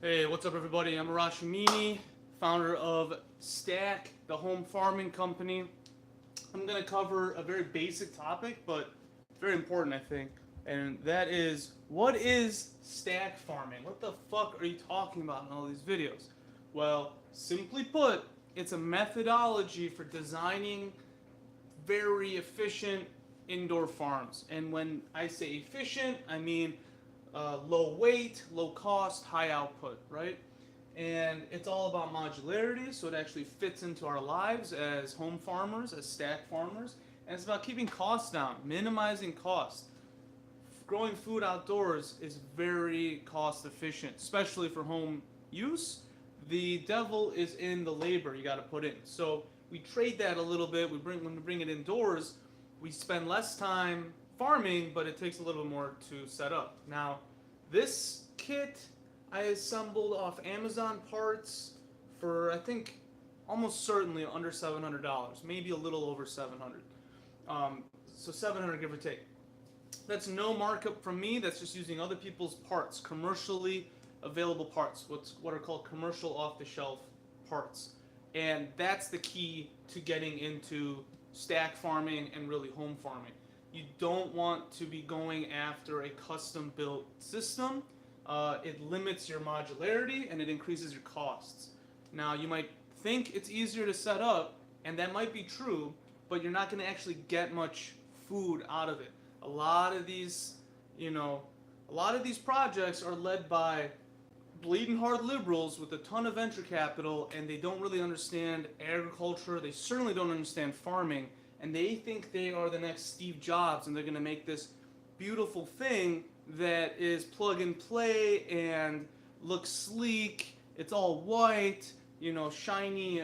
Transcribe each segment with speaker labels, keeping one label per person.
Speaker 1: Hey, what's up everybody? I'm Arash Amini, founder of Stack, the home farming company. I'm going to cover a very basic topic, but very important I think, and that is, what is stack farming? What the fuck are you talking about in all these videos? Well, simply put, it's a methodology for designing very efficient indoor farms. And when I say efficient, I mean low weight, low cost, high output, right? And it's all about modularity, so it actually fits into our lives as home farmers, as stack farmers. And it's about keeping costs down, minimizing costs. Growing food outdoors is very cost efficient, especially for home use. The devil is in the labor you got to put in. So we trade that a little bit. When we bring it indoors, we spend less time farming, but it takes a little more to set up. Now, this kit I assembled off Amazon parts for, I think, almost certainly under $700, maybe a little over 700. So 700 give or take. That's no markup from me. That's just using other people's parts, commercially available parts, what are called commercial off-the-shelf parts. And that's the key to getting into stack farming and really home farming. You don't want to be going after a custom-built system. It limits your modularity and it increases your costs. Now, you might think it's easier to set up, and that might be true, but you're not going to actually get much food out of it. A lot of these projects are led by bleeding hard liberals with a ton of venture capital, and they don't really understand agriculture. They certainly don't understand farming, and they think they are the next Steve Jobs, and they're going to make this beautiful thing that is plug and play and looks sleek. It's all white, shiny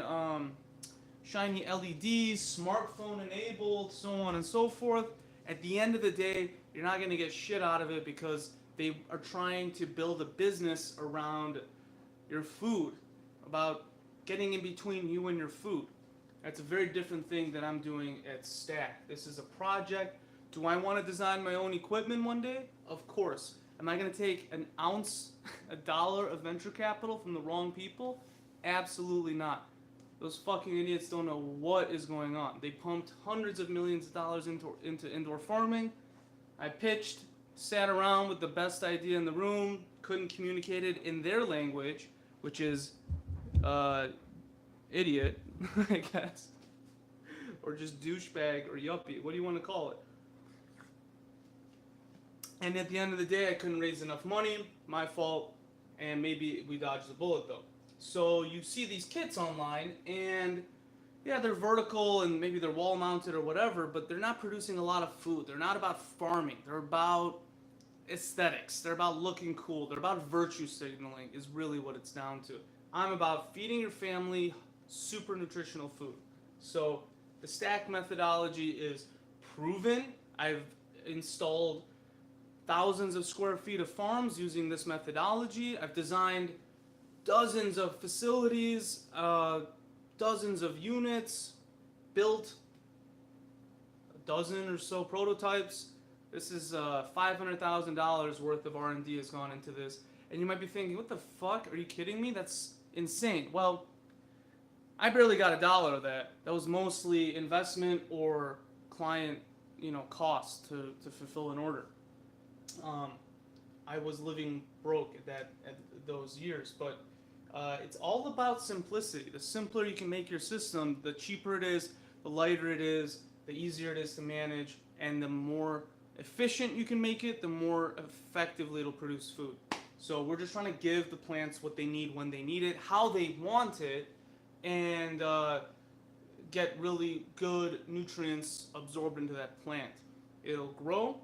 Speaker 1: LEDs, smartphone enabled, so on and so forth. At the end of the day, you're not going to get shit out of it because they are trying to build a business around your food, about getting in between you and your food. That's a very different thing that I'm doing at Stack. This is a project. Do I want to design my own equipment one day? Of course. Am I going to take an ounce, a dollar of venture capital from the wrong people? Absolutely not. Those fucking idiots don't know what is going on. They pumped hundreds of millions of dollars into indoor farming. I pitched, sat around with the best idea in the room, couldn't communicate it in their language, which is idiot, I guess, or just douchebag or yuppie. What do you want to call it? And at the end of the day, I couldn't raise enough money. My fault. And maybe we dodged the bullet though. So you see these kits online, and yeah, they're vertical and maybe they're wall mounted or whatever, but they're not producing a lot of food. They're not about farming. They're about aesthetics. They're about looking cool. They're about virtue signaling is really what it's down to. I'm about feeding your family super nutritional food. So the stack methodology is proven. I've installed thousands of square feet of farms using this methodology. I've designed dozens of facilities, dozens of units, built a dozen or so prototypes. This is $500,000 worth of R&D has gone into this. And you might be thinking, what the fuck? Are you kidding me? That's insane. Well, I barely got a dollar of that. That was mostly investment or client, cost to fulfill an order. I was living broke at those years, but it's all about simplicity. The simpler you can make your system, the cheaper it is, the lighter it is, the easier it is to manage, and the more efficient you can make it, the more effectively it'll produce food. So we're just trying to give the plants what they need when they need it, how they want it, and get really good nutrients absorbed into that plant. It'll grow,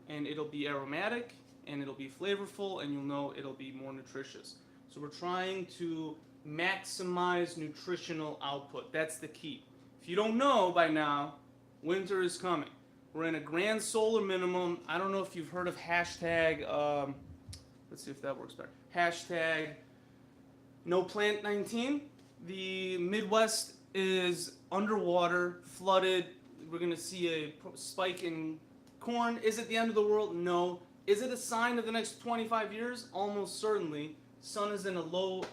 Speaker 1: and it'll be aromatic, and it'll be flavorful, and you'll know it'll be more nutritious. So we're trying to maximize nutritional output. That's the key. If you don't know by now, winter is coming. We're in a grand solar minimum. I don't know if you've heard of hashtag, let's see if that works better. Hashtag NoPlant19. The Midwest is underwater, flooded. We're going to see a spike in corn. Is it the end of the world? No. Is it a sign of the next 25 years? Almost certainly. Sun is in a low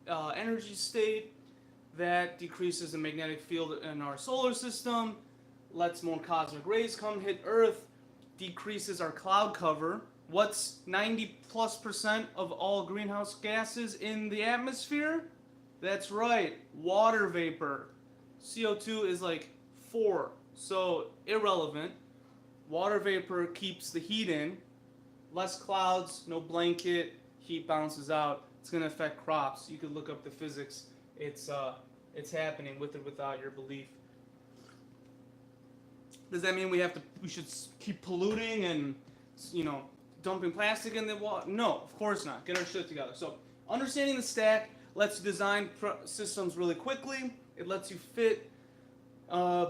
Speaker 1: energy state. That decreases the magnetic field in our solar system, lets more cosmic rays come hit Earth, decreases our cloud cover. What's 90+% of all greenhouse gases in the atmosphere? That's right, water vapor. CO2 is like 4, so irrelevant. Water vapor keeps the heat in. Less clouds, no blanket, heat bounces out. It's going to affect crops. You could look up the physics. It's happening with or without your belief. Does that mean we should keep polluting and, dumping plastic in the water? No, of course not. Get our shit together. So understanding the stack lets you design systems really quickly. It lets you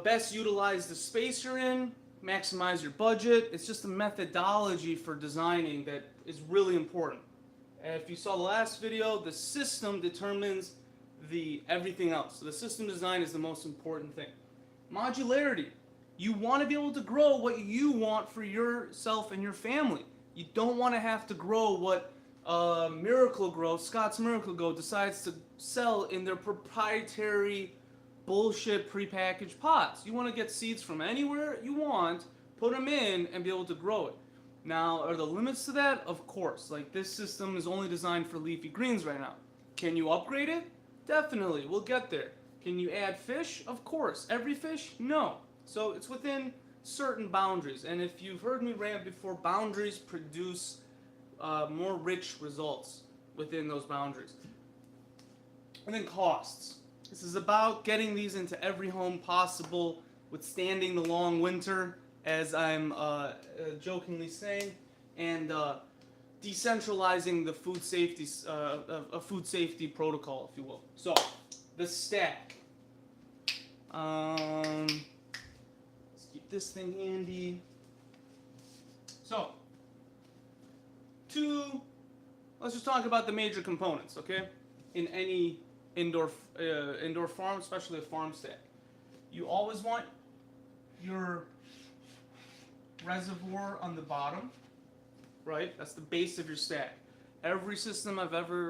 Speaker 1: best utilize the space you're in, maximize your budget. It's just a methodology for designing that is really important. If you saw the last video, the system determines everything else. So the system design is the most important thing. Modularity. You want to be able to grow what you want for yourself and your family. You don't want to have to grow what Miracle-Gro, Scott's Miracle-Gro, decides to sell in their proprietary bullshit prepackaged pots. You want to get seeds from anywhere you want, put them in, and be able to grow it. Now, are there limits to that? Of course. Like, this system is only designed for leafy greens right now. Can you upgrade it? Definitely. We'll get there. Can you add fish? Of course. Every fish? No. So it's within certain boundaries. And if you've heard me rant before, boundaries produce more rich results within those boundaries. And then costs. This is about getting these into every home possible, withstanding the long winter, as I'm jokingly saying, and decentralizing the food safety, a food safety protocol, if you will. So, the stack. Let's keep this thing handy. So, let's just talk about the major components, okay? In any indoor farm, especially a farm stack. You always want your reservoir on the bottom, right? That's the base of your stack. Every system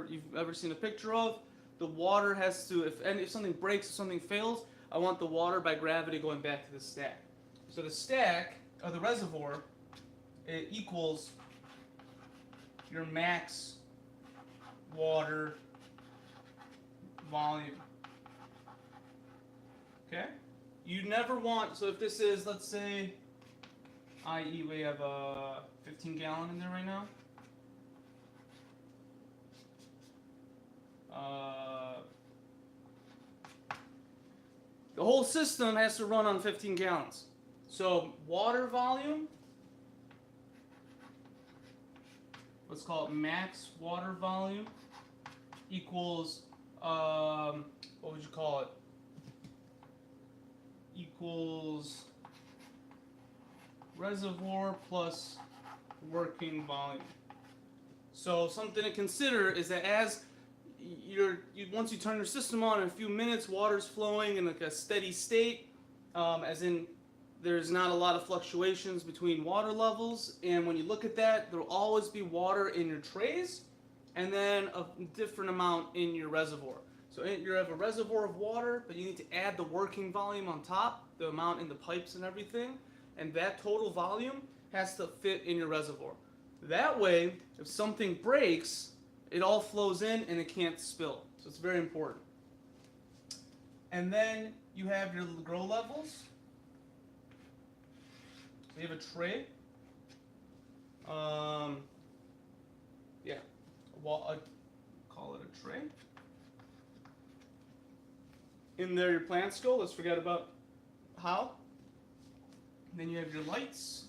Speaker 1: you've ever seen a picture of, the water has to, if something breaks, if something fails, I want the water by gravity going back to the stack. So the stack, or the reservoir, it equals your max water volume. Okay? You never want, so if this is, let's say, i.e. we have a 15 gallon in there right now. The whole system has to run on 15 gallons. So water volume, let's call it max water volume, equals, what would you call it? Equals reservoir plus working volume. So something to consider is that as once you turn your system on, in a few minutes, water's flowing in like a steady state, as in there's not a lot of fluctuations between water levels. And when you look at that, there'll always be water in your trays, and then a different amount in your reservoir. So you have a reservoir of water, but you need to add the working volume on top, the amount in the pipes and everything, and that total volume has to fit in your reservoir. That way, if something breaks, it all flows in and it can't spill. So it's very important. And then you have your grow levels. So you have a tray. I'll call it a tray. In there your plants go. Let's forget about how. Then you have your lights.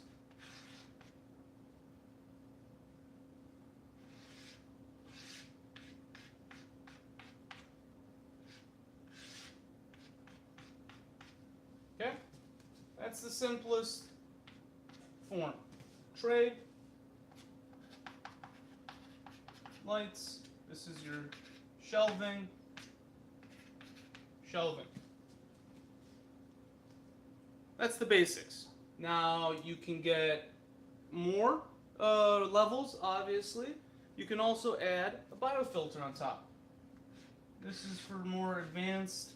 Speaker 1: Okay? That's the simplest form. Tray, lights, this is your shelving, That's the basics. Now you can get more levels, obviously, you can also add a biofilter on top. This is for more advanced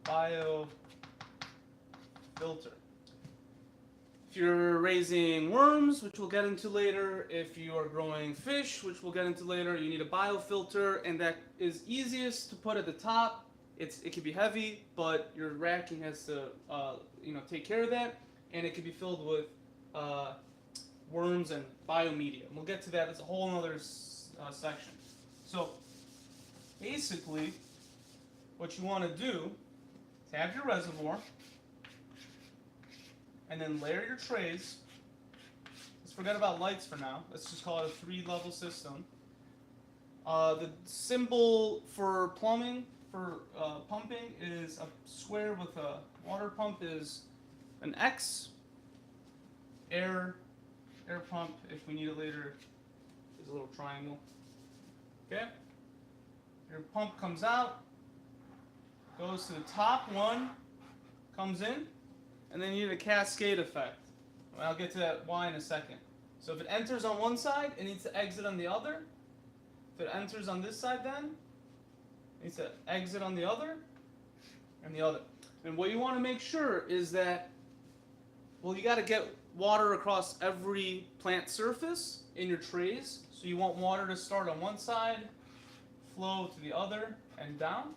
Speaker 1: biofilter. If you're raising worms, which we'll get into later, if you are growing fish, which we'll get into later, you need a biofilter, and that is easiest to put at the top. It can be heavy, but your racking has to take care of that, and it can be filled with worms and biomedia. And we'll get to that. It's a whole other section. So basically, what you want to do is have your reservoir, and then layer your trays. Let's forget about lights for now. Let's just call it a 3-level system. The symbol for plumbing, for pumping, is a square with a water pump is an X. Air pump, if we need it later, is a little triangle. Okay? Your pump comes out, goes to the top one, comes in, and then you need a cascade effect. I'll get to that why in a second. So if it enters on one side, it needs to exit on the other. If it enters on this side then, it needs to exit on the other, and the other. And what you want to make sure is that, well, you got to get water across every plant surface in your trays. So you want water to start on one side, flow to the other, and down.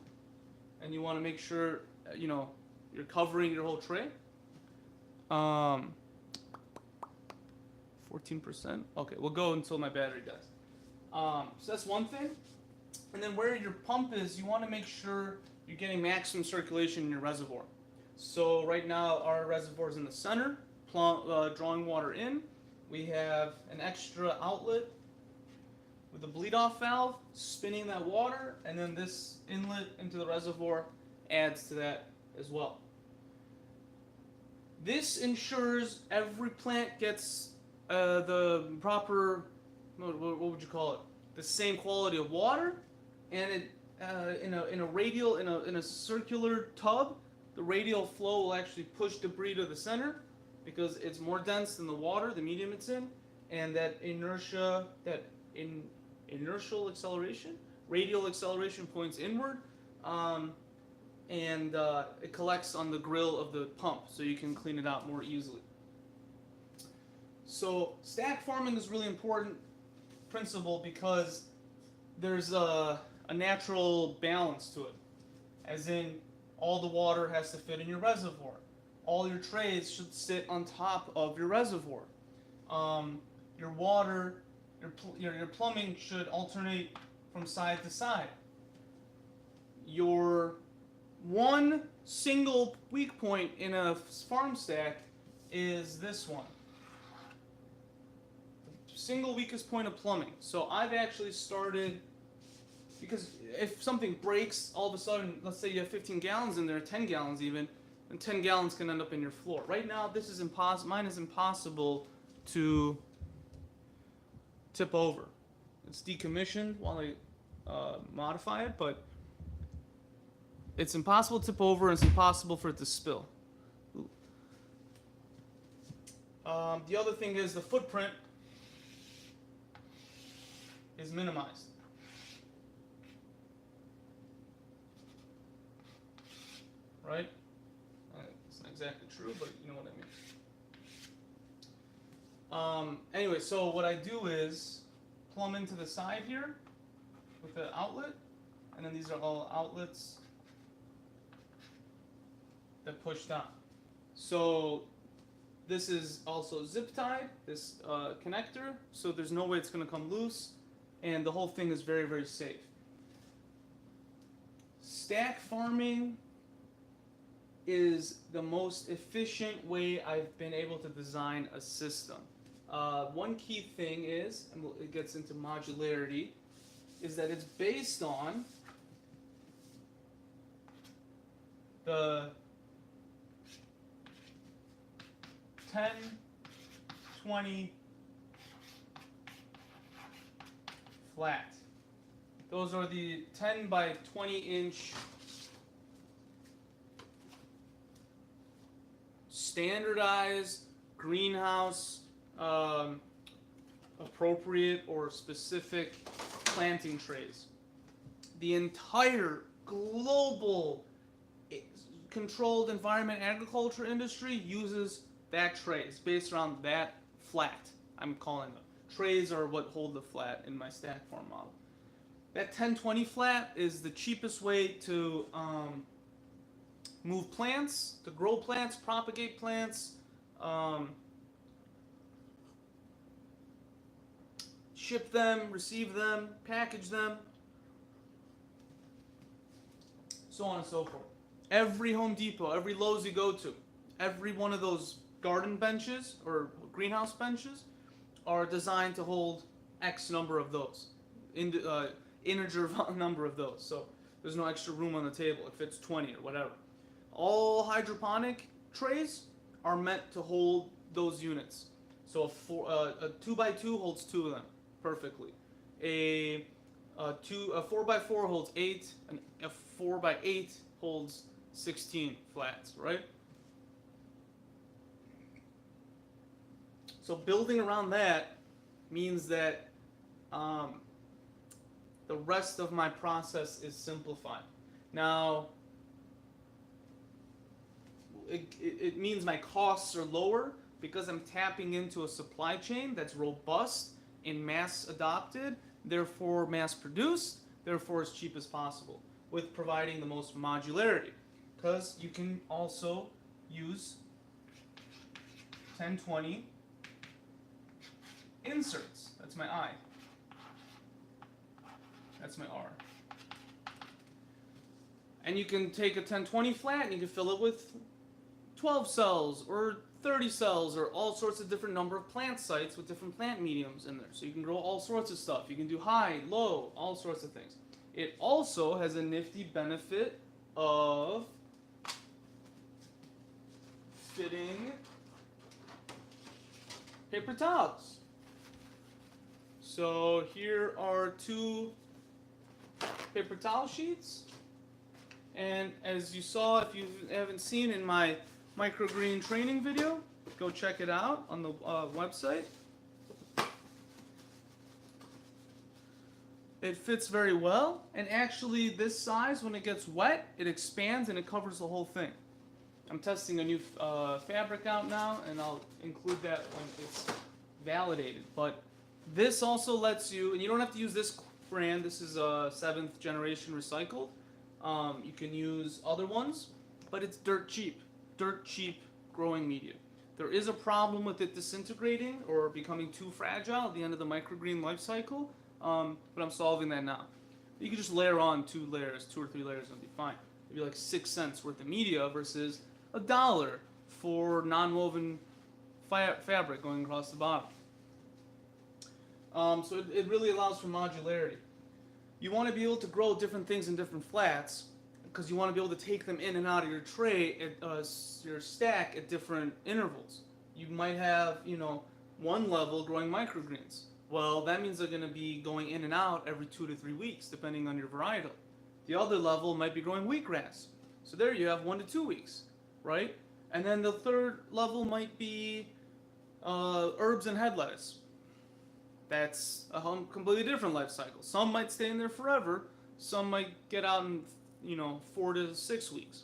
Speaker 1: And you want to make sure, you're covering your whole tray. 14%. Okay, we'll go until my battery dies. So that's one thing. And then where your pump is, you want to make sure you're getting maximum circulation in your reservoir. So right now our reservoir is in the center, drawing water in. We have an extra outlet with a bleed-off valve spinning that water, and then this inlet into the reservoir adds to that as well. This ensures every plant gets the proper, what would you call it? The same quality of water, and it in a circular tub, the radial flow will actually push debris to the center because it's more dense than the water, the medium it's in, and that inertial acceleration, radial acceleration points inward, and it collects on the grill of the pump, so you can clean it out more easily. So stack farming is really important principle because there's a natural balance to it, as in all the water has to fit in your reservoir. All your trays should sit on top of your reservoir. Your water, your plumbing should alternate from side to side. Your one single weak point in a farm stack is this one. The single weakest point of plumbing. So I've actually started, because if something breaks all of a sudden, let's say you have 15 gallons in there, 10 gallons even, and 10 gallons can end up in your floor. Right now, this is mine is impossible to tip over. It's decommissioned while I modify it, but it's impossible to tip over, and it's impossible for it to spill. The other thing is the footprint is minimized. Right? It's not exactly true, but you know what I mean. Anyway, so what I do is plumb into the side here with the outlet, and then these are all outlets that push down. So this is also zip tied, this connector, so there's no way it's going to come loose, and the whole thing is very, very safe. Stack farming is the most efficient way I've been able to design a system. One key thing is, and it gets into modularity, is that it's based on the 10, 20 flat. Those are the 10 by 20 inch standardized greenhouse appropriate or specific planting trays. The entire global controlled environment agriculture industry uses that tray. It's based around that flat, I'm calling them. Trays are what hold the flat in my StackFarm model. That 1020 flat is the cheapest way to move plants, to grow plants, propagate plants, ship them, receive them, package them, so on and so forth. Every Home Depot, every Lowe's you go to, every one of those garden benches or greenhouse benches are designed to hold X number of those, integer number of those. So there's no extra room on the table. It fits 20 or whatever. All hydroponic trays are meant to hold those units. So a 2x2 holds 2 of them perfectly. A 4x4 holds 8. A 4x8 holds 16 flats, right? So building around that means that the rest of my process is simplified. Now, it means my costs are lower because I'm tapping into a supply chain that's robust and mass adopted, therefore mass produced, therefore as cheap as possible, with providing the most modularity. Because you can also use 1020 inserts. That's my I. That's my R. And you can take a 1020 flat and you can fill it with 12 cells or 30 cells or all sorts of different number of plant sites with different plant mediums in there. So you can grow all sorts of stuff. You can do high, low, all sorts of things. It also has a nifty benefit of fitting paper towels. So here are 2 paper towel sheets. And as you saw, if you haven't seen in my microgreen training video, go check it out on the website. It fits very well, and actually this size, when it gets wet, it expands and it covers the whole thing. I'm testing a new fabric out now, and I'll include that when it's validated. But this also lets you, and you don't have to use this brand, this is a 7th generation recycled. You can use other ones, but it's dirt cheap growing media. There is a problem with it disintegrating or becoming too fragile at the end of the microgreen life cycle, but I'm solving that now. You can just layer on 2 layers, 2 or 3 layers, and it'll be fine. It'll be like 6 cents worth of media versus $1 for non-woven fabric going across the bottom. So it really allows for modularity. You want to be able to grow different things in different flats because you want to be able to take them in and out of your tray, your stack at different intervals. You might have, one level growing microgreens. Well, that means they're going to be going in and out every 2 to 3 weeks, depending on your varietal. The other level might be growing wheatgrass. So there you have 1 to 2 weeks, right? And then the third level might be herbs and head lettuce. That's a completely different life cycle. Some might stay in there forever. Some might get out in 4 to 6 weeks.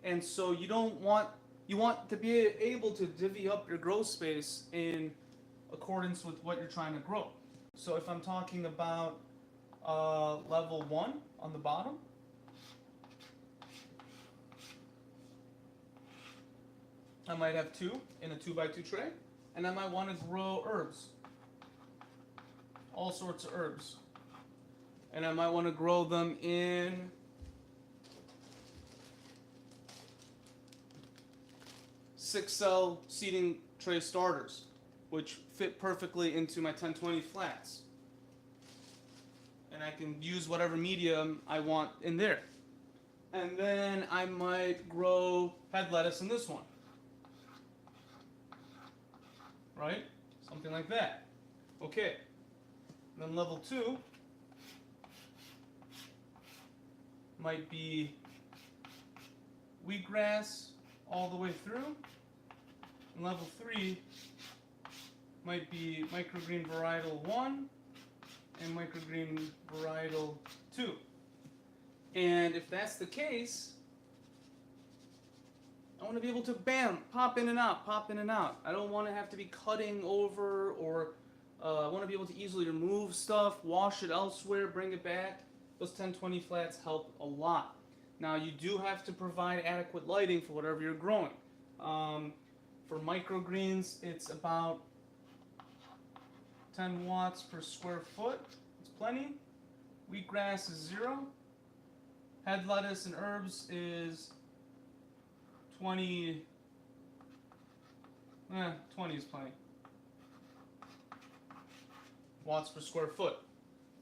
Speaker 1: And so you want to be able to divvy up your grow space in accordance with what you're trying to grow. So if I'm talking about level 1 on the bottom, I might have 2 in a 2x2 tray, and I might want to grow herbs. All sorts of herbs. And I might want to grow them in six-cell seeding tray starters, which fit perfectly into my 1020 flats. And I can use whatever medium I want in there. And then I might grow head lettuce in this one. Right? Something like that. Okay. Then level 2 might be wheatgrass all the way through. And level 3 might be microgreen varietal 1 and microgreen varietal 2. And if that's the case, I want to be able to, bam, pop in and out, pop in and out. I don't want to have to be cutting over, or I want to be able to easily remove stuff, wash it elsewhere, bring it back. Those 1020 flats help a lot. Now, you do have to provide adequate lighting for whatever you're growing. For microgreens, it's about 10 watts per square foot. It's plenty. Wheatgrass is 0. Head lettuce and herbs is 20. 20 is plenty. Watts per square foot.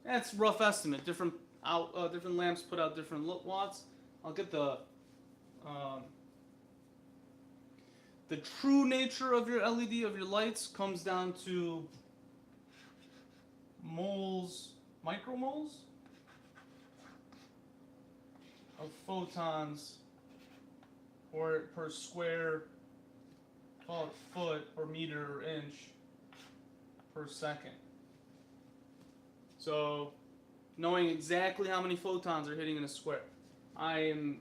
Speaker 1: That's a rough estimate. Different lamps put out different watts. I'll get the true nature of your LED, of your lights, comes down to moles, micromoles of photons per square, call it foot or meter or inch per second. So, knowing exactly how many photons are hitting in a square. I am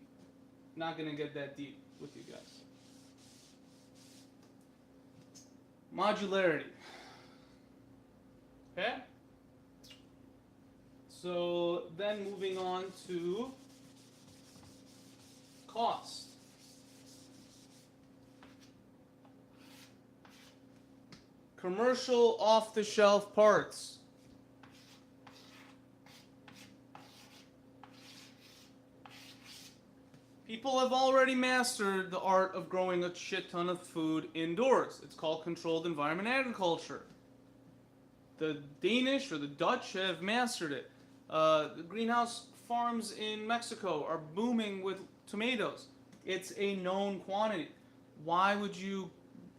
Speaker 1: not going to get that deep with you guys. Modularity. Okay? So, then moving on to cost. Commercial off-the-shelf parts. People have already mastered the art of growing a shit ton of food indoors. It's called controlled environment agriculture. The Danish or the Dutch have mastered it. The greenhouse farms in Mexico are booming with tomatoes. It's a known quantity. Why would you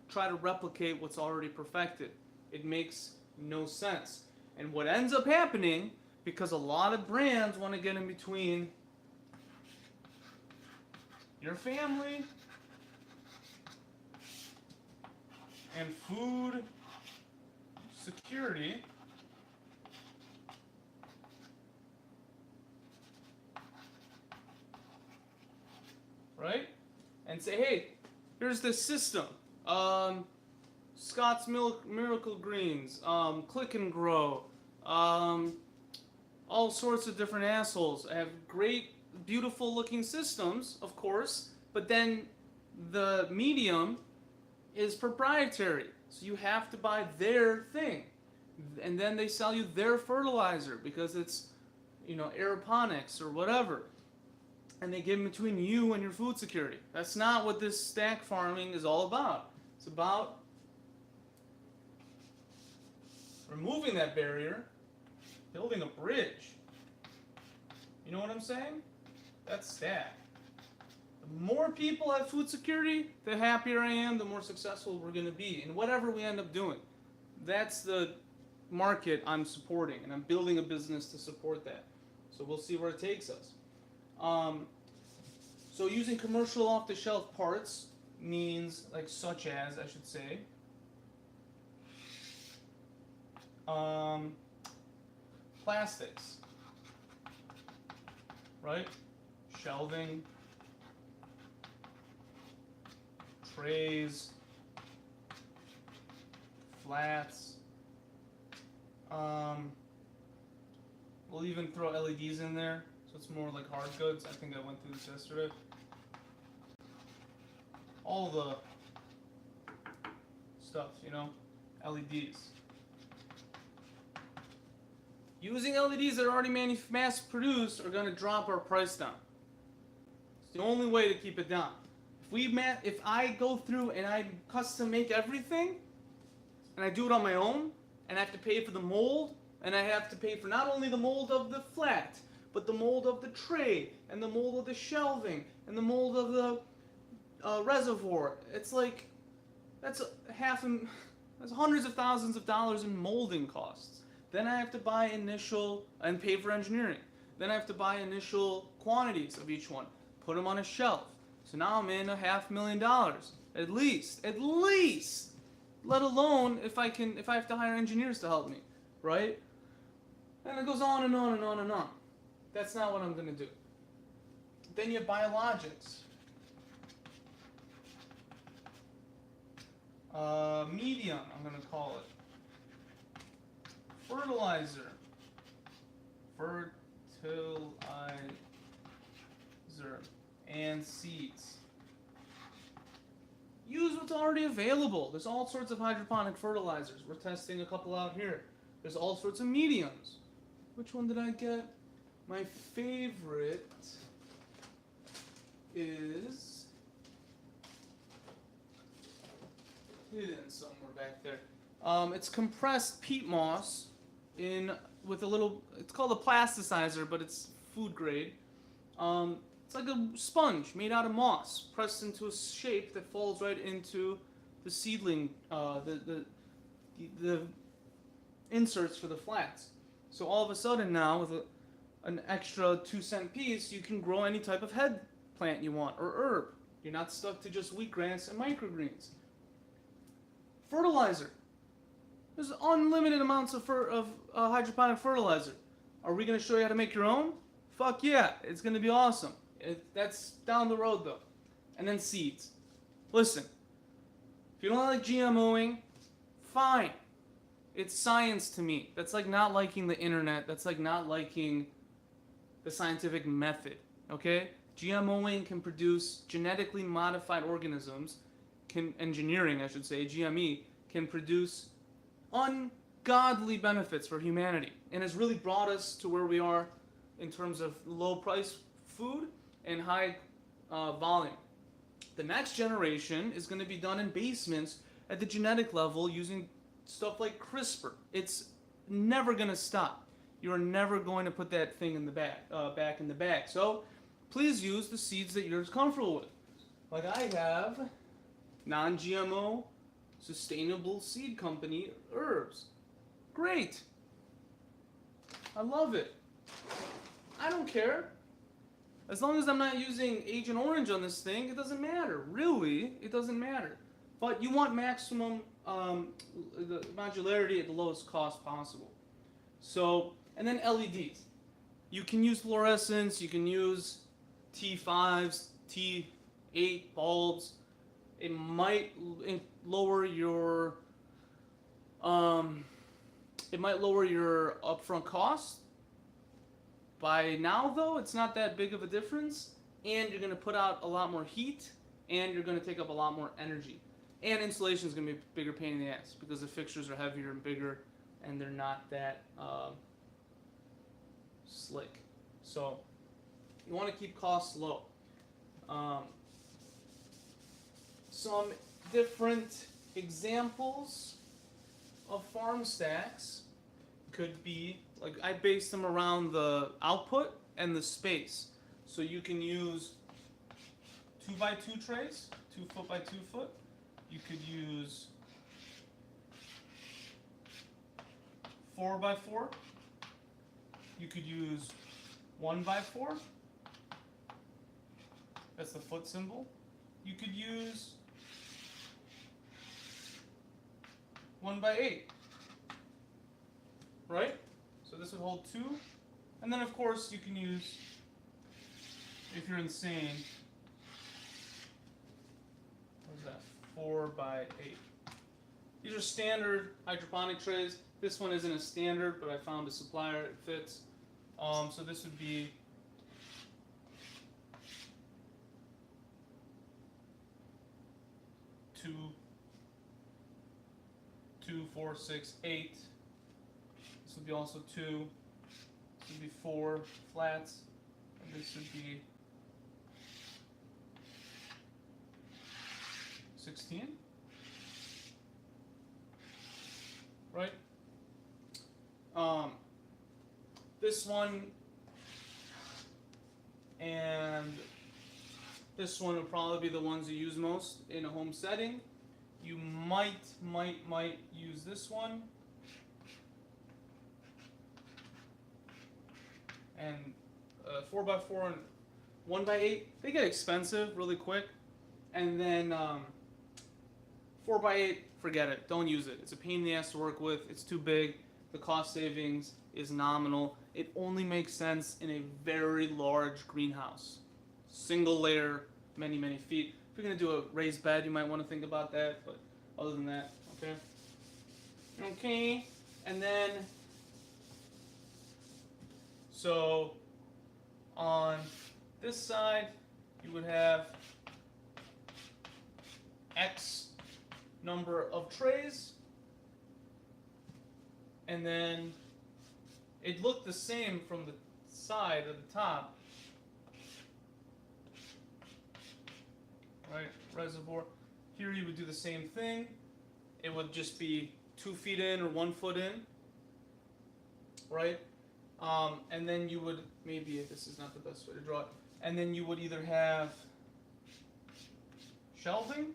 Speaker 1: try to replicate what's already perfected? It makes no sense. And what ends up happening, because a lot of brands want to get in between your family and food security, right? And say, hey, here's this system. Scott's Miracle Greens, Click and Grow, all sorts of different assholes have great, beautiful looking systems, of course, but then the medium is proprietary. So you have to buy their thing. And then they sell you their fertilizer because it's, aeroponics or whatever. And they get in between you and your food security. That's not what this stack farming is all about. It's about removing that barrier, building a bridge. You know what I'm saying? That's stack. The more people have food security, the happier I am, the more successful we're going to be in whatever we end up doing. That's the market I'm supporting, and I'm building a business to support that. So we'll see where it takes us. So using commercial off-the-shelf parts means, such as, I should say, plastics, right? Shelving, trays, flats. We'll even throw LEDs in there, so it's more like hard goods. I think I went through this yesterday. All the stuff, LEDs. Using LEDs that are already mass-produced are going to drop our price down. It's the only way to keep it down. If I go through and I custom make everything, and I do it on my own, and I have to pay for the mold, and I have to pay for not only the mold of the flat, but the mold of the tray, and the mold of the shelving, and the mold of the reservoir. It's like, that's hundreds of thousands of dollars in molding costs. Then I have to buy and pay for engineering. Then I have to buy initial quantities of each one, put them on a shelf. So now I'm in $500,000, at least. let alone if I have to hire engineers to help me, right? And it goes on and on and on and on. That's not what I'm going to do. Then you have biologics. Medium, I'm going to call it. Fertilizer. And seeds. Use what's already available. There's all sorts of hydroponic fertilizers. We're testing a couple out here. There's all sorts of mediums. Which one did I get? My favorite is hidden somewhere back there. It's compressed peat moss with a little. It's called a plasticizer, but it's food grade. It's like a sponge made out of moss, pressed into a shape that falls right into the seedling, the inserts for the flats. So all of a sudden now, with an extra 2-cent piece, you can grow any type of head plant you want, or herb. You're not stuck to just wheatgrass and microgreens. Fertilizer. There's unlimited amounts of hydroponic fertilizer. Are we going to show you how to make your own? Fuck yeah, it's going to be awesome. That's down the road though. And then seeds. Listen, if you don't like GMOing, fine. It's science to me. That's like not liking the internet. That's like not liking the scientific method. Okay? GMOing can produce genetically modified organisms, engineering I should say, GME, can produce ungodly benefits for humanity. And has really brought us to where we are in terms of low price food and high volume. The next generation is going to be done in basements at the genetic level using stuff like CRISPR. It's never going to stop. You are never going to put that thing in the back in the bag. So please use the seeds that you're comfortable with. Like I have non-GMO, sustainable seed company herbs. Great. I love it. I don't care. As long as I'm not using Agent Orange on this thing, it doesn't matter. Really, it doesn't matter. But you want maximum the modularity at the lowest cost possible. So, and then LEDs. You can use fluorescence, you can use T5s, T8 bulbs. It might lower your upfront cost. By now, though, it's not that big of a difference, and you're going to put out a lot more heat, and you're going to take up a lot more energy. And installation is going to be a bigger pain in the ass because the fixtures are heavier and bigger, and they're not that slick. So you want to keep costs low. Some different examples of farm stacks could be, like I base them around the output and the space. So you can use 2x2 trays, 2 foot by 2 foot. You could use 4x4. You could use 1x4. That's the foot symbol. You could use 1x8. Right? So this would hold 2. And then of course you can use, if you're insane, what is that? 4x8. These are standard hydroponic trays. This one isn't a standard, but I found a supplier, it fits. So this would be 2, 4, 6, 8. This would be also 2. This would be 4 flats. And this would be 16. Right? This one and this one would probably be the ones you use most in a home setting. You might use this one. And 4x4 and 1x8, they get expensive really quick. And then 4x8, forget it. Don't use it. It's a pain in the ass to work with. It's too big. The cost savings is nominal. It only makes sense in a very large greenhouse. Single layer, many, many feet. If you're going to do a raised bed, you might want to think about that. But other than that, okay? Okay. And then, so on this side, you would have X number of trays, and then it looked the same from the side of the top, right? Reservoir. Here you would do the same thing. It would just be 2 feet in or 1 foot in, right? And then you would, maybe this is not the best way to draw it, and then you would either have shelving,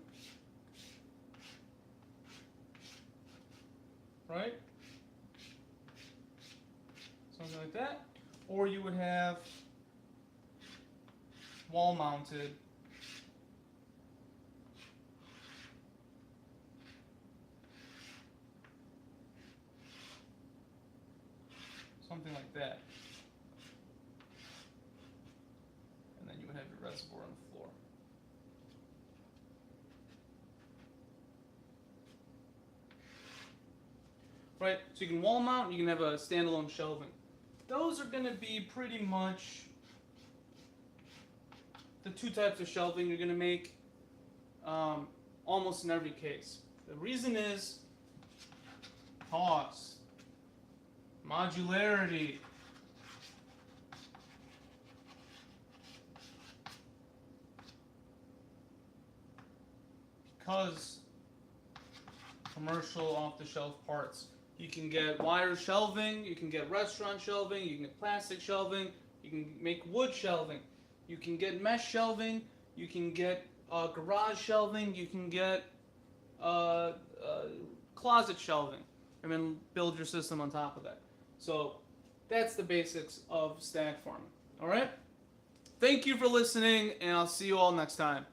Speaker 1: right? Something like that. Or you would have wall mounted something like that. And then you would have your reservoir on the floor. Right? So you can wall mount, you can have a standalone shelving. Those are going to be pretty much the 2 types of shelving you're going to make almost in every case. The reason is cost, modularity, because commercial off-the-shelf parts. You can get wire shelving, you can get restaurant shelving, you can get plastic shelving, you can make wood shelving, you can get mesh shelving, you can get garage shelving, you can get closet shelving, and then build your system on top of that. So that's the basics of stack farming. All right? Thank you for listening, and I'll see you all next time.